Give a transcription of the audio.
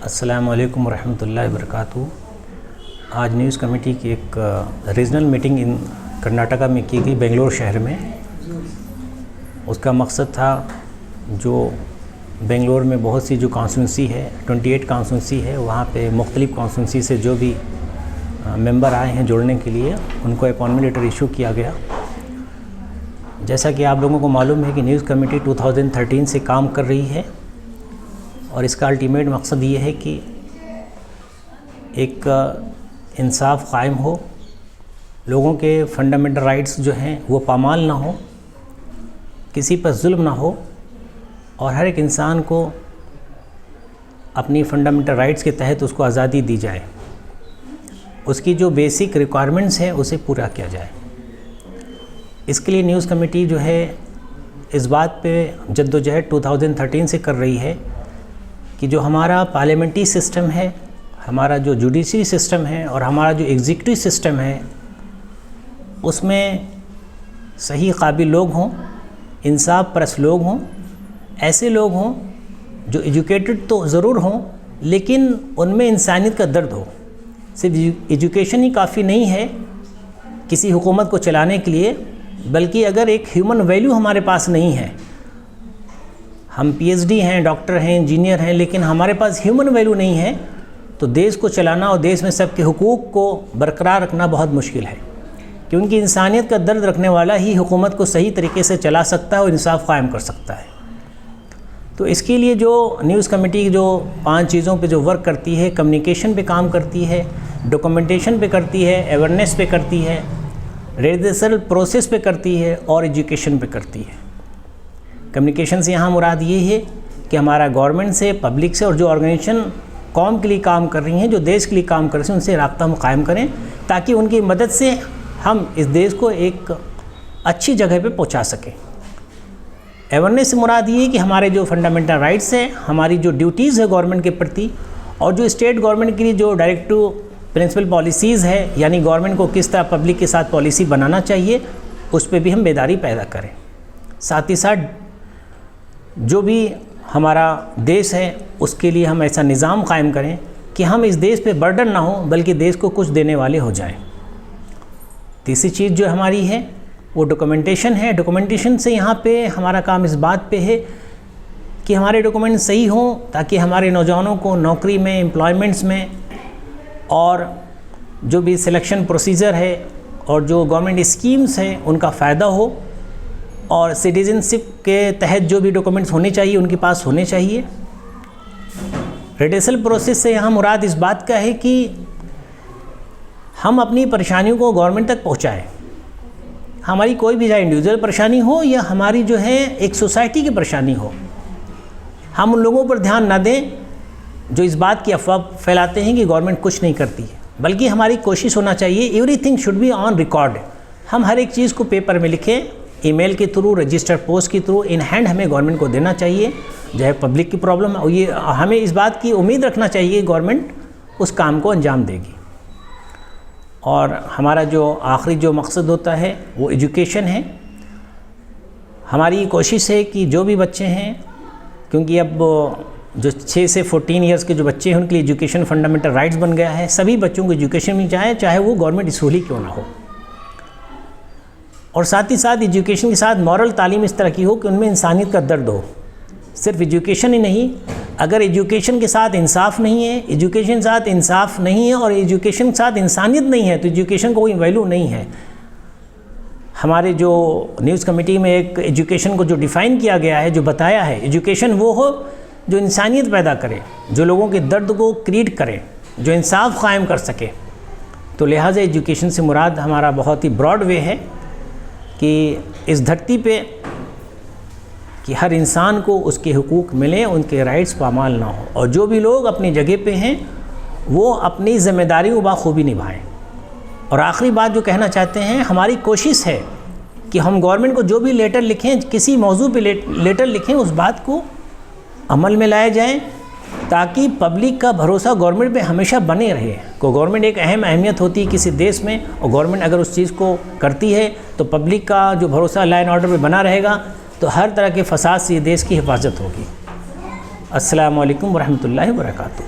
अस्सलामु अलैकुम रहमतुल्लाहि व बरकातहू। आज न्यूज़ कमेटी की एक रीजनल मीटिंग इन कर्नाटका में की गई, बेंगलोर शहर में। उसका मकसद था जो बेंगलोर में बहुत सी जो कॉन्स्टिट्यूंसी है, 28 कॉन्स्टिट्यूंसी है, वहाँ पे मुख्तलिफ़ कॉन्स्टिट्यूंसी से जो भी मेंबर आए हैं जोड़ने के लिए, उनको अपॉइंटमेंट लेटर इशू किया गया। जैसा कि आप लोगों को मालूम है कि न्यूज़ कमेटी 2013 से काम कर रही है और इसका अल्टीमेट मकसद ये है कि एक इंसाफ कायम हो, लोगों के फंडामेंटल राइट्स जो हैं वो पामाल ना हो, किसी पर जुल्म ना हो और हर एक इंसान को अपनी फंडामेंटल राइट्स के तहत उसको आज़ादी दी जाए, उसकी जो बेसिक रिक्वायरमेंट्स हैं उसे पूरा किया जाए। इसके लिए न्यूज़ कमेटी जो है इस बात पे जद्दोजहद 2013 से कर रही है कि जो हमारा पार्लियामेंट्री सिस्टम है, हमारा जो जुडिशरी सिस्टम है और हमारा जो एग्जीक्यूटिव सिस्टम है, उसमें सही काबिल लोग हों, इंसाफ परस्त लोग हों, ऐसे लोग हों जो एजुकेटेड तो ज़रूर हों लेकिन उनमें इंसानियत का दर्द हो। सिर्फ एजुकेशन ही काफ़ी नहीं है किसी हुकूमत को चलाने के लिए, बल्कि अगर एक ह्यूमन वैल्यू हमारे पास नहीं है, हम पीएचडी हैं, डॉक्टर हैं, इंजीनियर हैं, लेकिन हमारे पास ह्यूमन वैल्यू नहीं है, तो देश को चलाना और देश में सबके हुकूक को बरकरार रखना बहुत मुश्किल है। क्योंकि इंसानियत का दर्द रखने वाला ही हुकूमत को सही तरीके से चला सकता है और इंसाफ कायम कर सकता है। तो इसके लिए जो न्यूज़ कमेटी जो 5 चीज़ों पे जो वर्क करती है, कम्युनिकेशन पे काम करती है, डॉक्यूमेंटेशन पे करती है, अवेयरनेस पे करती है, रेजिस्ट्रेशन प्रोसेस पे करती है और एजुकेशन पे करती है। कम्युनिकेशन से यहाँ मुराद ये है कि हमारा गवर्नमेंट से, पब्लिक से और जो ऑर्गेनाइजेशन कौम के लिए काम कर रही हैं, जो देश के लिए काम कर रही हैं, उनसे राब्ता हम कायम करें ताकि उनकी मदद से हम इस देश को एक अच्छी जगह पे पहुँचा सकें। अवेयरनेस से मुराद ये है कि हमारे जो फंडामेंटल राइट्स हैं, हमारी जो ड्यूटीज़ है गवर्नमेंट के प्रति और जो स्टेट गवर्नमेंट के लिए जो डायरेक्टिव प्रिंसिपल पॉलिसीज़ है, यानी गवर्नमेंट को किस तरह पब्लिक के साथ पॉलिसी बनाना चाहिए, उस पर भी हम बेदारी पैदा करें। साथ ही साथ जो भी हमारा देश है उसके लिए हम ऐसा निज़ाम कायम करें कि हम इस देश पे बर्डन ना हो बल्कि देश को कुछ देने वाले हो जाएं। तीसरी चीज़ जो हमारी है वो डॉक्यूमेंटेशन है। डॉक्यूमेंटेशन से यहाँ पे हमारा काम इस बात पे है कि हमारे डॉक्यूमेंट सही हों ताकि हमारे नौजवानों को नौकरी में, एम्प्लॉयमेंट्स में और जो भी सिलेक्शन प्रोसीजर है और जो गवर्नमेंट स्कीम्स हैं उनका फ़ायदा हो और सिटीजनशिप के तहत जो भी डॉक्यूमेंट्स होने चाहिए उनके पास होने चाहिए। रेडिसल प्रोसेस से यहाँ मुराद इस बात का है कि हम अपनी परेशानियों को गवर्नमेंट तक पहुँचाएँ। हमारी कोई भी चाहे इंडिविजुअल परेशानी हो या हमारी जो है एक सोसाइटी की परेशानी हो, हम उन लोगों पर ध्यान ना दें जो इस बात की अफवाह फैलाते हैं कि गवर्नमेंट कुछ नहीं करती है, बल्कि हमारी कोशिश होना चाहिए everything should be on record. हम हर एक चीज़ को पेपर में लिखें, ईमेल के थ्रू, रजिस्टर्ड पोस्ट के थ्रू, इन हैंड हमें गवर्नमेंट को देना चाहिए। चाहे पब्लिक की प्रॉब्लम है, ये हमें इस बात की उम्मीद रखना चाहिए कि गवर्नमेंट उस काम को अंजाम देगी। और हमारा जो आखिरी जो मकसद होता है वो एजुकेशन है। हमारी कोशिश है कि जो भी बच्चे हैं, क्योंकि अब जो 6 से 14 ईयर्स के जो बच्चे हैं उनके लिए एजुकेशन फंडामेंटल राइट्स बन गया है, सभी बच्चों को एजुकेशन मिल जाए, चाहे वो गवर्नमेंट स्कूल ही क्यों ना हो। और साथ ही साथ एजुकेशन के साथ मॉरल तालीम इस तरह की हो कि उनमें इंसानियत का दर्द हो। सिर्फ एजुकेशन ही नहीं, अगर एजुकेशन के साथ इंसाफ नहीं है, एजुकेशन के साथ इंसाफ नहीं है और एजुकेशन के साथ इंसानियत नहीं है, तो एजुकेशन को कोई वैल्यू नहीं है। हमारे जो न्यूज़ कमेटी में एक एजुकेशन को जो डिफ़ाइन किया गया है, जो बताया है, एजुकेशन वो हो जो इंसानियत पैदा करे, जो लोगों के दर्द को क्रिएट करे, जो इंसाफ कायम कर सके। तो लिहाजा एजुकेशन से मुराद हमारा बहुत ही ब्रॉड वे है कि इस धरती पे कि हर इंसान को उसके हुकूक मिलें, उनके राइट्स पामाल ना हो और जो भी लोग अपनी जगह पे हैं वो अपनी ज़िम्मेदारी को बाखूबी निभाएं। और आखिरी बात जो कहना चाहते हैं, हमारी कोशिश है कि हम गवर्नमेंट को जो भी लेटर लिखें, किसी मौजू पे लेटर लिखें, उस बात को अमल में लाया जाए ताकि पब्लिक का भरोसा गवर्नमेंट पे हमेशा बने रहे। को गवर्नमेंट एक अहम अहमियत होती है किसी देश में और गवर्नमेंट अगर उस चीज़ को करती है तो पब्लिक का जो भरोसा लॉ एंड ऑर्डर पे बना रहेगा, तो हर तरह के फसाद से ये देश की हिफाजत होगी। अस्सलामु अलैकुम वरहमतुल्लाहि वबरकातुहू।